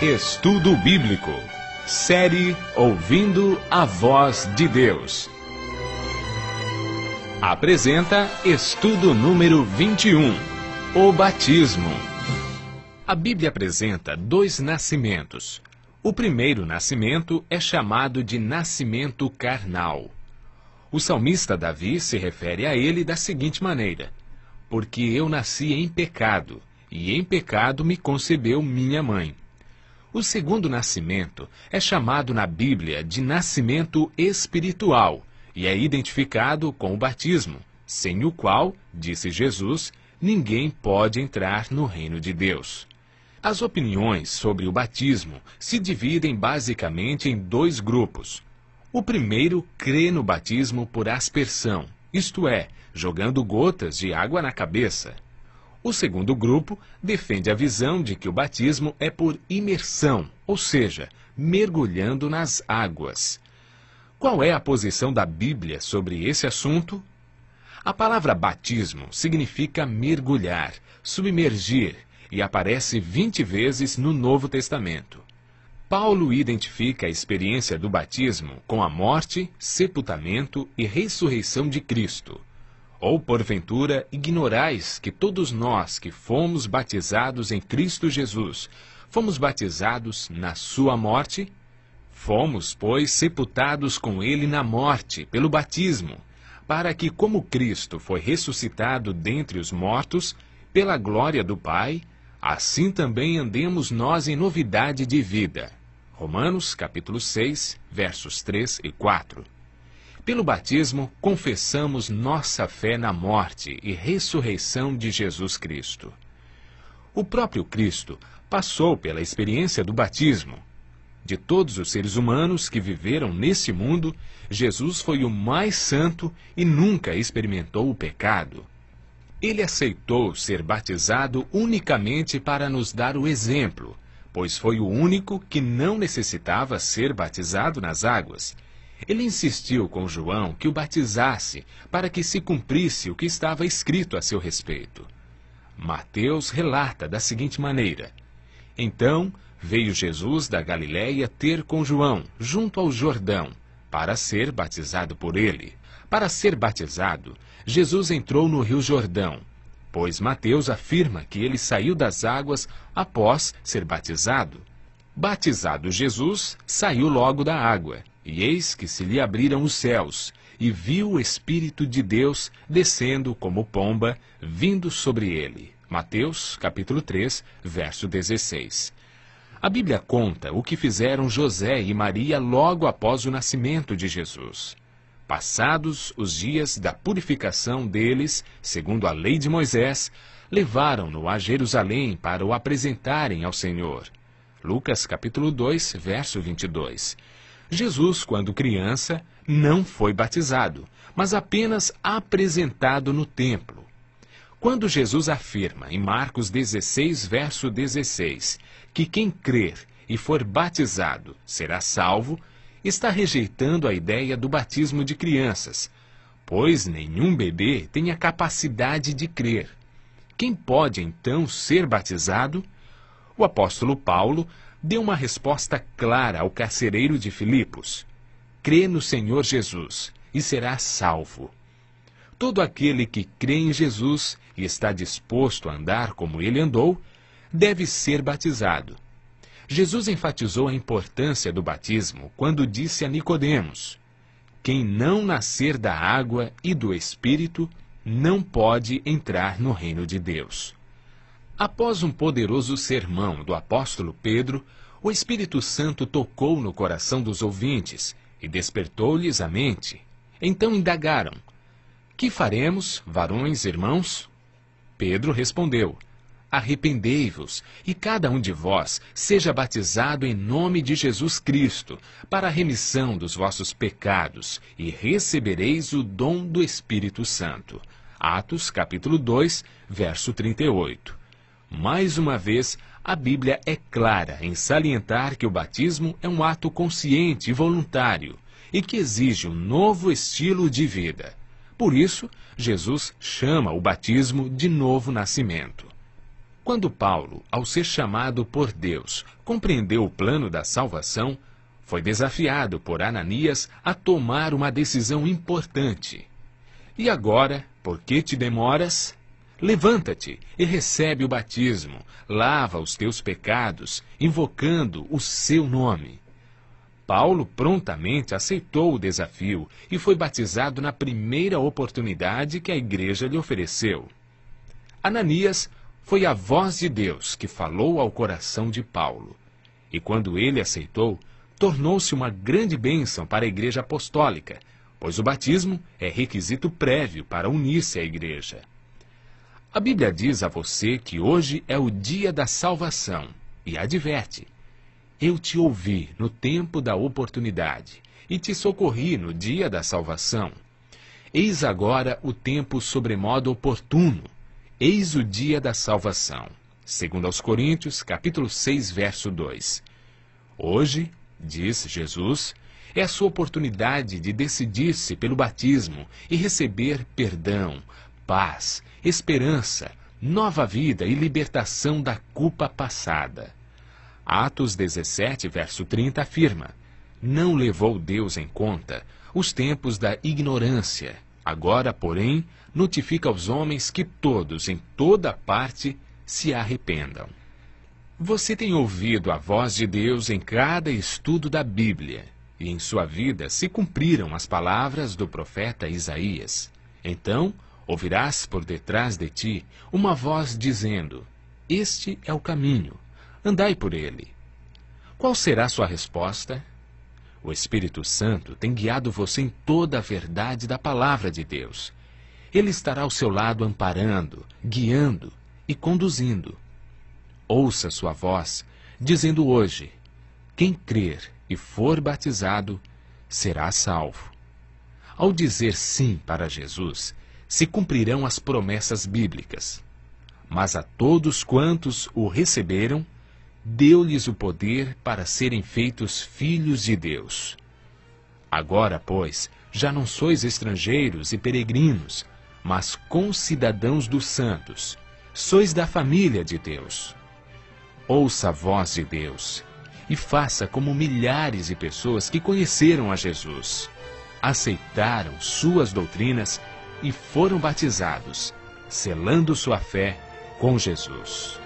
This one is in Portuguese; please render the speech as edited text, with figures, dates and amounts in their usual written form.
Estudo Bíblico. Série Ouvindo a Voz de Deus. Apresenta estudo número 21. O batismo. A Bíblia apresenta dois nascimentos. O primeiro nascimento é chamado de nascimento carnal. O salmista Davi se refere a ele da seguinte maneira: porque eu nasci em pecado, e em pecado me concebeu minha mãe. O segundo nascimento é chamado na Bíblia de nascimento espiritual e é identificado com o batismo, sem o qual, disse Jesus, ninguém pode entrar no reino de Deus. As opiniões sobre o batismo se dividem basicamente em dois grupos. O primeiro crê no batismo por aspersão, isto é, jogando gotas de água na cabeça. O segundo grupo defende a visão de que o batismo é por imersão, ou seja, mergulhando nas águas. Qual é a posição da Bíblia sobre esse assunto? A palavra batismo significa mergulhar, submergir, e aparece 20 vezes no Novo Testamento. Paulo identifica a experiência do batismo com a morte, sepultamento e ressurreição de Cristo. Ou, porventura, ignorais que todos nós que fomos batizados em Cristo Jesus, fomos batizados na sua morte? Fomos, pois, sepultados com ele na morte, pelo batismo, para que, como Cristo foi ressuscitado dentre os mortos, pela glória do Pai, assim também andemos nós em novidade de vida. Romanos, capítulo 6, versos 3 e 4. Pelo batismo, confessamos nossa fé na morte e ressurreição de Jesus Cristo. O próprio Cristo passou pela experiência do batismo. De todos os seres humanos que viveram nesse mundo, Jesus foi o mais santo e nunca experimentou o pecado. Ele aceitou ser batizado unicamente para nos dar o exemplo, pois foi o único que não necessitava ser batizado nas águas. Ele insistiu com João que o batizasse para que se cumprisse o que estava escrito a seu respeito. Mateus relata da seguinte maneira: então veio Jesus da Galiléia ter com João, junto ao Jordão, para ser batizado por ele. Para ser batizado, Jesus entrou no rio Jordão, pois Mateus afirma que ele saiu das águas após ser batizado. Batizado Jesus, saiu logo da água, e eis que se lhe abriram os céus, e viu o Espírito de Deus descendo como pomba, vindo sobre ele. Mateus, capítulo 3, verso 16. A Bíblia conta o que fizeram José e Maria logo após o nascimento de Jesus. Passados os dias da purificação deles, segundo a lei de Moisés, levaram-no a Jerusalém para o apresentarem ao Senhor. Lucas capítulo 2, verso 22. Jesus, quando criança, não foi batizado, mas apenas apresentado no templo. Quando Jesus afirma em Marcos 16, verso 16, que quem crer e for batizado será salvo, está rejeitando a ideia do batismo de crianças, pois nenhum bebê tem a capacidade de crer. Quem pode, então, ser batizado? O apóstolo Paulo deu uma resposta clara ao carcereiro de Filipos: crê no Senhor Jesus e serás salvo. Todo aquele que crê em Jesus e está disposto a andar como ele andou, deve ser batizado. Jesus enfatizou a importância do batismo quando disse a Nicodemos: quem não nascer da água e do Espírito não pode entrar no reino de Deus. Após um poderoso sermão do apóstolo Pedro, o Espírito Santo tocou no coração dos ouvintes e despertou-lhes a mente. Então indagaram: que faremos, varões irmãos? Pedro respondeu: arrependei-vos, e cada um de vós seja batizado em nome de Jesus Cristo, para a remissão dos vossos pecados, e recebereis o dom do Espírito Santo. Atos, capítulo 2, verso 38. Mais uma vez, a Bíblia é clara em salientar que o batismo é um ato consciente e voluntário, e que exige um novo estilo de vida. Por isso, Jesus chama o batismo de novo nascimento. Quando Paulo, ao ser chamado por Deus, compreendeu o plano da salvação, foi desafiado por Ananias a tomar uma decisão importante. E agora, por que te demoras? Levanta-te e recebe o batismo, lava os teus pecados, invocando o seu nome. Paulo prontamente aceitou o desafio e foi batizado na primeira oportunidade que a igreja lhe ofereceu. Ananias foi a voz de Deus que falou ao coração de Paulo. E quando ele aceitou, tornou-se uma grande bênção para a igreja apostólica, pois o batismo é requisito prévio para unir-se à igreja. A Bíblia diz a você que hoje é o dia da salvação e adverte: eu te ouvi no tempo da oportunidade e te socorri no dia da salvação. Eis agora o tempo sobremodo oportuno. Eis o dia da salvação. 2 Coríntios, capítulo 6, verso 2. Hoje, diz Jesus, é a sua oportunidade de decidir-se pelo batismo e receber perdão, paz, esperança, nova vida e libertação da culpa passada. Atos 17, verso 30 afirma: não levou Deus em conta os tempos da ignorância. Agora, porém, notifica aos homens que todos, em toda parte, se arrependam. Você tem ouvido a voz de Deus em cada estudo da Bíblia, e em sua vida se cumpriram as palavras do profeta Isaías. Então, ouvirás por detrás de ti uma voz dizendo: este é o caminho, andai por ele. Qual será sua resposta? O Espírito Santo tem guiado você em toda a verdade da palavra de Deus. Ele estará ao seu lado amparando, guiando e conduzindo. Ouça sua voz, dizendo hoje: quem crer e for batizado, será salvo. Ao dizer sim para Jesus, se cumprirão as promessas bíblicas. Mas a todos quantos o receberam, deu-lhes o poder para serem feitos filhos de Deus. Agora, pois, já não sois estrangeiros e peregrinos, mas concidadãos dos santos, sois da família de Deus. Ouça a voz de Deus e faça como milhares de pessoas que conheceram a Jesus, aceitaram suas doutrinas e foram batizados, selando sua fé com Jesus.